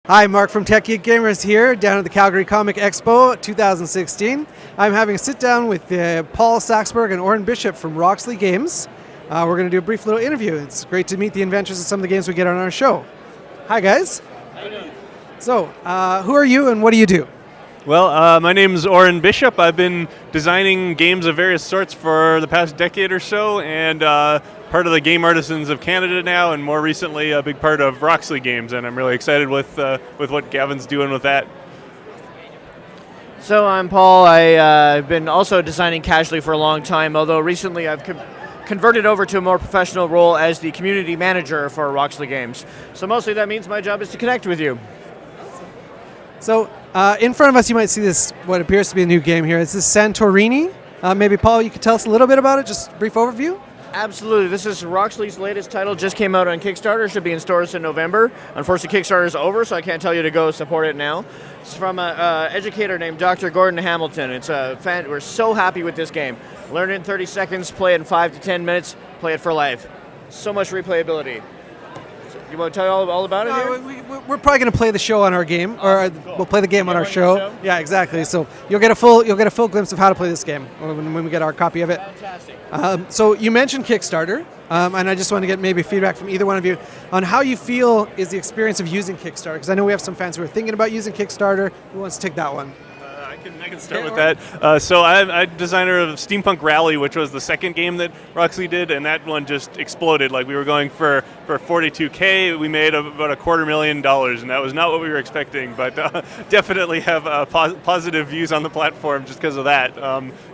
Hi, Mark from Tech Geek Gamers here, down at the Calgary Comic Expo 2016. I'm having a sit down with Paul Saxberg and Oren Bishop from Roxley Games. We're going to do a brief little interview. It's great to meet the inventors of some of the games we get on our show. Hi, guys. How you doing? So, who are you and what do you do? Well, my name is Oren Bishop. I've been designing games of various sorts for the past decade or so, and part of the Game Artisans of Canada now, and more recently a big part of Roxley Games, and I'm really excited with what Gavin's doing with that. So I'm Paul. I've been also designing casually for a long time, although recently I've converted over to a more professional role as the community manager for Roxley Games. So mostly that means my job is to connect with you. So, in front of us you might see this, what appears to be a new game here. It's this Santorini. Maybe, Paul, you could tell us a little bit about it, just a brief overview? Absolutely. This is Roxley's latest title. Just came out on Kickstarter. Should be in stores in November. Unfortunately, Kickstarter is over, so I can't tell you to go support it now. It's from an educator named Dr. Gordon Hamilton. It's a fan. We're so happy with this game. Learn it in 30 seconds, play it in 5 to 10 minutes, play it for life. So much replayability. So, you want to tell you all about it here? We're probably going to play the show on our game, or Cool. we'll play the game on our show. Show? Yeah, exactly. So you'll get a full glimpse of how to play this game when we get our copy of it. Fantastic. So you mentioned Kickstarter, and I just want to get maybe feedback from either one of you on how you feel is the experience of using Kickstarter, because I know we have some fans who are thinking about using Kickstarter. Who wants to take that one? I can start with that. So I'm a designer of Steampunk Rally, which was the second game that Roxley did, and that one just exploded. Like, we were going for $42K, we made about $250,000, and that was not what we were expecting, but definitely have positive views on the platform just because of that.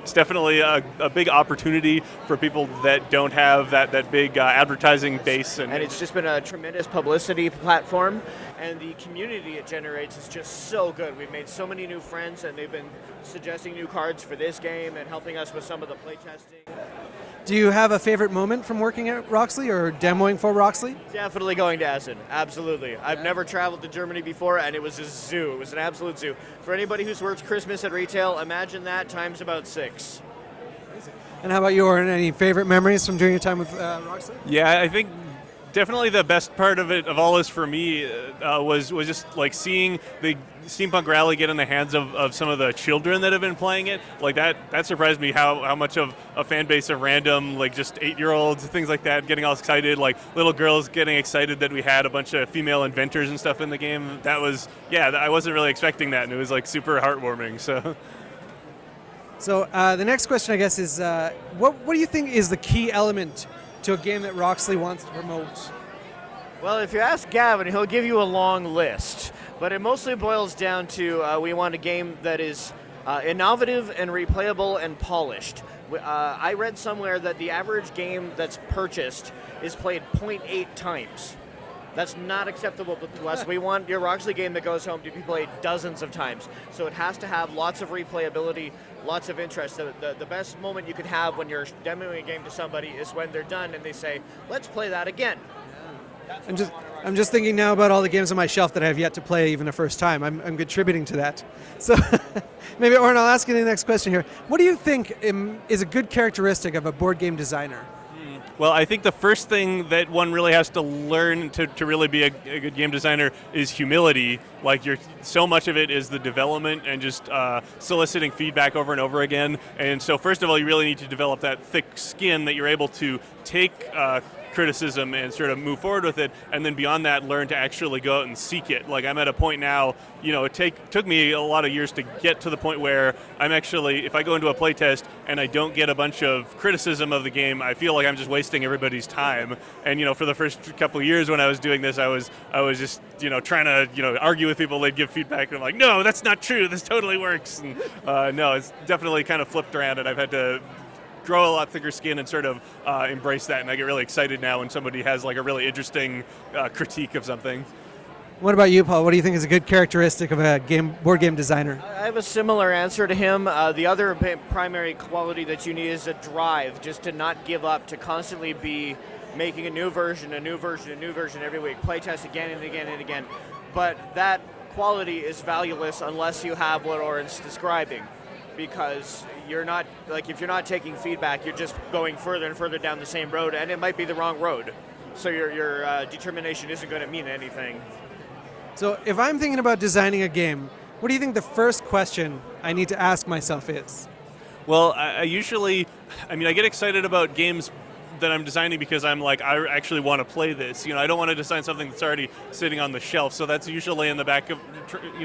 It's definitely a big opportunity for people that don't have that big advertising base. And it's just been a tremendous publicity platform, and the community it generates is just so good. We've made so many new friends, and they've been suggesting new cards for this game and helping us with some of the playtesting. Do you have a favorite moment from working at Roxley or demoing for Roxley? Definitely going to Essen, absolutely. I've never traveled to Germany before, and it was a zoo. It was an absolute zoo. For anybody who's worked Christmas at retail, imagine that times about 6. And how about you, Oren? Any favorite memories from during your time with Roxley? Yeah, I think definitely the best part of it, of all this for me, was just like seeing the Steampunk Rally get in the hands of some of the children that have been playing it. Like that surprised me how much of a fan base of random, like just 8-year-olds, things like that, getting all excited, like little girls getting excited that we had a bunch of female inventors and stuff in the game. That was, I wasn't really expecting that, and it was like super heartwarming. So the next question, I guess, is what do you think is the key element to a game that Roxley wants to promote? Well, if you ask Gavin, he'll give you a long list. But it mostly boils down to we want a game that is innovative and replayable and polished. I read somewhere that the average game that's purchased is played 0.8 times. That's not acceptable to us. We want your Roxley game that goes home to be played dozens of times. So it has to have lots of replayability, lots of interest. The best moment you could have when you're demoing a game to somebody is when they're done and they say, let's play that again. I'm just thinking now about all the games on my shelf that I have yet to play even the first time. I'm contributing to that. So maybe, Oren, I'll ask you the next question here. What do you think is a good characteristic of a board game designer? Well, I think the first thing that one really has to learn to really be a good game designer is humility. Like, so much of it is the development and just soliciting feedback over and over again. And so first of all, you really need to develop that thick skin that you're able to take criticism and sort of move forward with it, and then beyond that, learn to actually go out and seek it. Like, I'm at a point now, it took me a lot of years to get to the point where I'm actually, if I go into a playtest and I don't get a bunch of criticism of the game, I feel like I'm just wasting everybody's time. And for the first couple of years when I was doing this, I was just trying to argue with people. They'd give feedback, and I'm like, no, that's not true. This totally works. And no, it's definitely kind of flipped around, and I've had to grow a lot thicker skin and sort of embrace that, and I get really excited now when somebody has like a really interesting critique of something. What about you, Paul? What do you think is a good characteristic of a board game designer? I have a similar answer to him. The other primary quality that you need is a drive, just to not give up, to constantly be making a new version every week, playtest again and again and again. But that quality is valueless unless you have what Oren's describing. because you're not, like, if you're not taking feedback, you're just going further and further down the same road, and it might be the wrong road. So your determination isn't going to mean anything. So if I'm thinking about designing a game, what do you think the first question I need to ask myself is? Well, I get excited about games that I'm designing because I'm like, I actually want to play this. I don't want to design something that's already sitting on the shelf. So that's usually in the back of,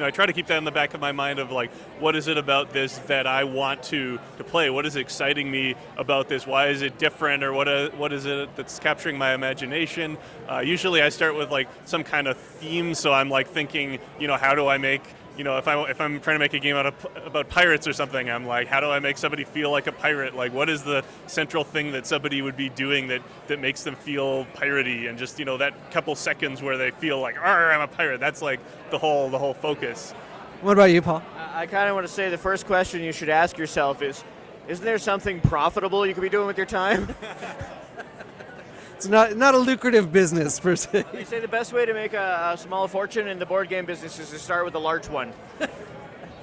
I try to keep that in the back of my mind of like, what is it about this that I want to play? What is exciting me about this? Why is it different? Or what is it that's capturing my imagination? Usually I start with like some kind of theme. So I'm like thinking, how do I make, if I'm trying to make a game about pirates or something, I'm like, how do I make somebody feel like a pirate? Like, what is the central thing that somebody would be doing that makes them feel piratey? And just, that couple seconds where they feel like, I'm a pirate. That's like the whole focus. What about you, Paul? I kind of want to say the first question you should ask yourself is, isn't there something profitable you could be doing with your time? It's not a lucrative business per se. You say the best way to make a small fortune in the board game business is to start with a large one.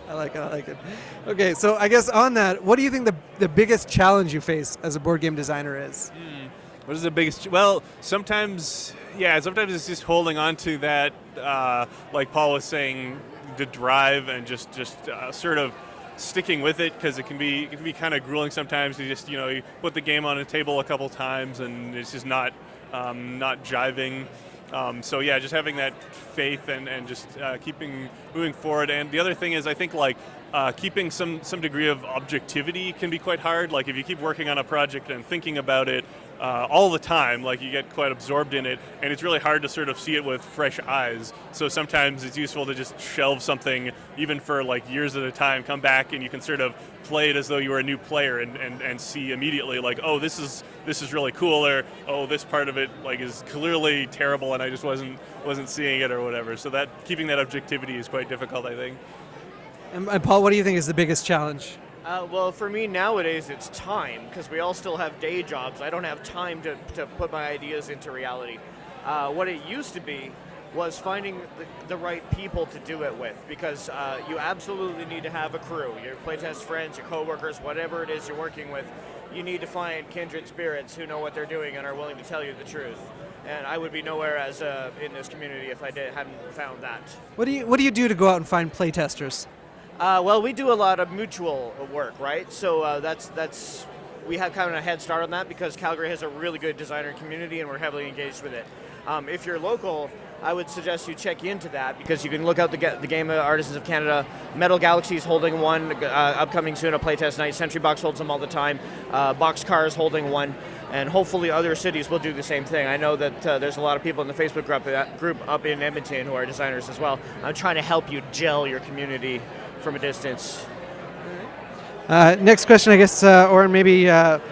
I like it. Okay, so I guess on that, what do you think the biggest challenge you face as a board game designer is? What is the biggest? Well, sometimes it's just holding on to that, like Paul was saying, the drive and just sort of sticking with it, because it can be kind of grueling sometimes. You just you put the game on a table a couple times and it's just not jiving. Just having that faith and just keeping moving forward. And the other thing is, I think like keeping some degree of objectivity can be quite hard. Like if you keep working on a project and thinking about it all the time, like you get quite absorbed in it, and it's really hard to sort of see it with fresh eyes. So sometimes it's useful to just shelve something even for like years at a time, come back and you can sort of play it as though you were a new player and see immediately like, oh, this is really cool, or oh, this part of it like is clearly terrible and I just wasn't seeing it or whatever. So that keeping that objectivity is quite difficult, I think. And Paul, what do you think is the biggest challenge? Well, for me nowadays, it's time, because we all still have day jobs. I don't have time to put my ideas into reality. What it used to be was finding the right people to do it with, because you absolutely need to have a crew. Your playtest friends, your coworkers, whatever it is you're working with, you need to find kindred spirits who know what they're doing and are willing to tell you the truth. And I would be nowhere in this community if I hadn't found that. What do you do to go out and find playtesters? Well, we do a lot of mutual work, right? So that's we have kind of a head start on that because Calgary has a really good designer community and we're heavily engaged with it. If you're local, I would suggest you check into that because you can look out the Game Artisans of Canada. Metal Galaxy is holding one, upcoming soon, a playtest night. Sentry Box holds them all the time. Boxcar is holding one. And hopefully other cities will do the same thing. I know that there's a lot of people in the Facebook group up in Edmonton who are designers as well. I'm trying to help you gel your community from a distance. Next question, I guess, Oren, maybe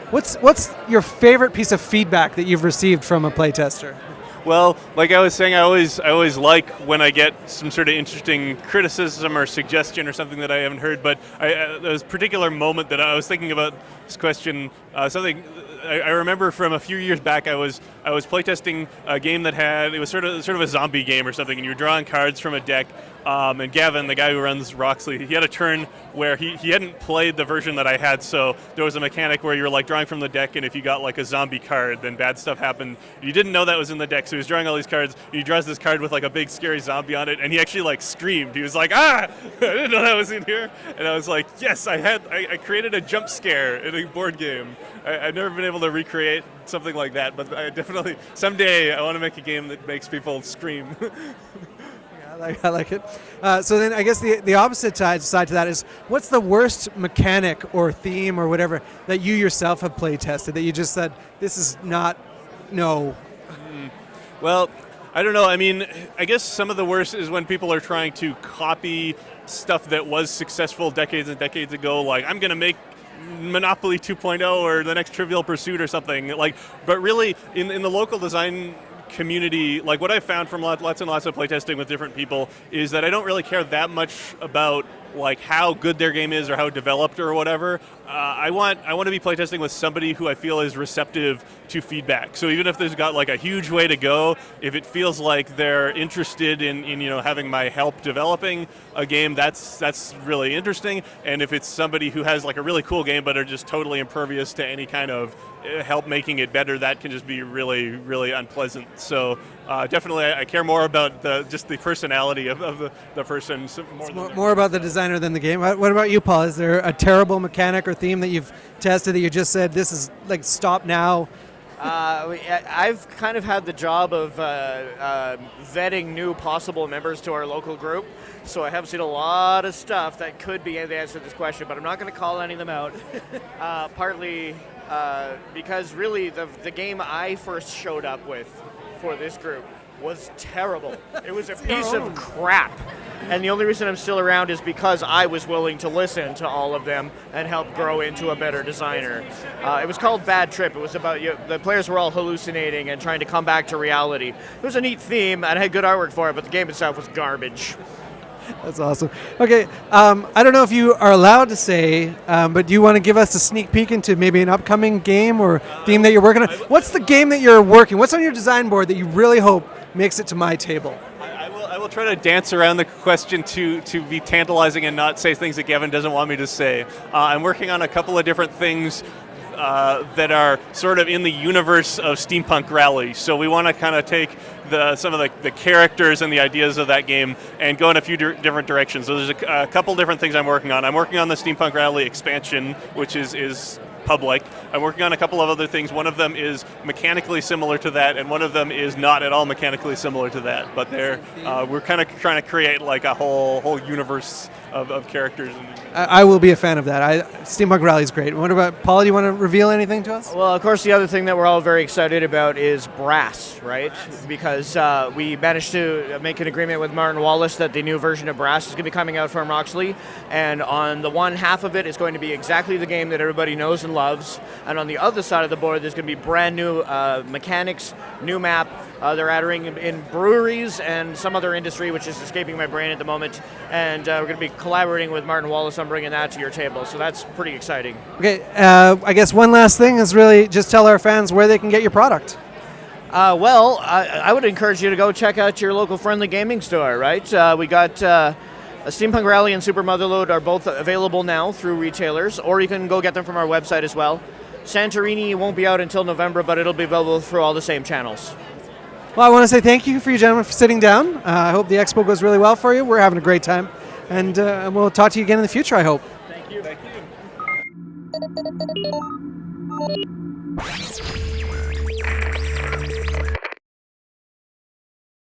what's your favorite piece of feedback that you've received from a playtester? Well, like I was saying, I always like when I get some sort of interesting criticism or suggestion or something that I haven't heard. But there was a particular moment that I was thinking about this question. Something I remember from a few years back. I was playtesting a game that it was sort of a zombie game or something, and you were drawing cards from a deck. And Gavin, the guy who runs Roxley, he had a turn where he hadn't played the version that I had, so there was a mechanic where you were like drawing from the deck, and if you got like a zombie card, then bad stuff happened. You didn't know that was in the deck, so he was drawing all these cards, and he draws this card with like a big scary zombie on it, and he actually like screamed. He was like, I didn't know that was in here. And I was like, yes, I created a jump scare in a board game. I've never been able to recreate something like that, but I definitely, someday I want to make a game that makes people scream. I like it. So then I guess the opposite side to that is, what's the worst mechanic or theme or whatever that you yourself have play tested that you just said, this is not, no? Well, I don't know. I mean, I guess some of the worst is when people are trying to copy stuff that was successful decades and decades ago. Like, I'm going to make Monopoly 2.0 or the next Trivial Pursuit or something. Like, but really, in the local design community, like what I found from lots and lots of playtesting with different people is that I don't really care that much about like how good their game is or how developed or whatever. I want to be playtesting with somebody who I feel is receptive to feedback. So even if there's got like a huge way to go, if it feels like they're interested in having my help developing a game, that's really interesting. And if it's somebody who has like a really cool game but are just totally impervious to any kind of help making it better, that can just be really, really unpleasant. So definitely I care more about just the personality of the person. More about the designer than the game. What about you, Paul? Is there a terrible mechanic or theme that you've tested that you just said, this is like, stop now? I've kind of had the job of vetting new possible members to our local group, so I have seen a lot of stuff that could be the answer to this question, but I'm not going to call any of them out. Partly because really the game I first showed up with for this group was terrible. It was a piece of crap. And the only reason I'm still around is because I was willing to listen to all of them and help grow into a better designer. It was called Bad Trip. It was about the players were all hallucinating and trying to come back to reality. It was a neat theme and I had good artwork for it, but the game itself was garbage. That's awesome. Okay, I don't know if you are allowed to say, but do you want to give us a sneak peek into maybe an upcoming game or theme that you're working on? What's the game that you're working? What's on your design board that you really hope makes it to my table? I will try to dance around the question to be tantalizing and not say things that Gavin doesn't want me to say. I'm working on a couple of different things that are sort of in the universe of Steampunk Rally. So we want to kind of take some of the characters and the ideas of that game and go in a few different directions. So there's a couple different things I'm working on. I'm working on the Steampunk Rally expansion, which is public. I'm working on a couple of other things. One of them is mechanically similar to that, and one of them is not at all mechanically similar to that. But we're kind of trying to create like a whole universe of characters. I will be a fan of that. Steampunk Rally is great. What about Paul? Do you want to reveal anything to us? Well, of course, the other thing that we're all very excited about is Brass, right? Because we managed to make an agreement with Martin Wallace that the new version of Brass is going to be coming out from Roxley, and on the one half of it is going to be exactly the game that everybody knows and loves, and on the other side of the board there's going to be brand new mechanics, new map. They're adding in breweries and some other industry, which is escaping my brain at the moment, and we're going to be collaborating with Martin Wallace on bringing that to your table, so that's pretty exciting. Okay, I guess one last thing is really just tell our fans where they can get your product. Well, I would encourage you to go check out your local friendly gaming store, right? We got Steampunk Rally and Super Motherload are both available now through retailers, or you can go get them from our website as well. Santorini won't be out until November, but it'll be available through all the same channels. Well, I want to say thank you for you gentlemen for sitting down. I hope the expo goes really well for you. We're having a great time. And we'll talk to you again in the future, I hope. Thank you. Thank you.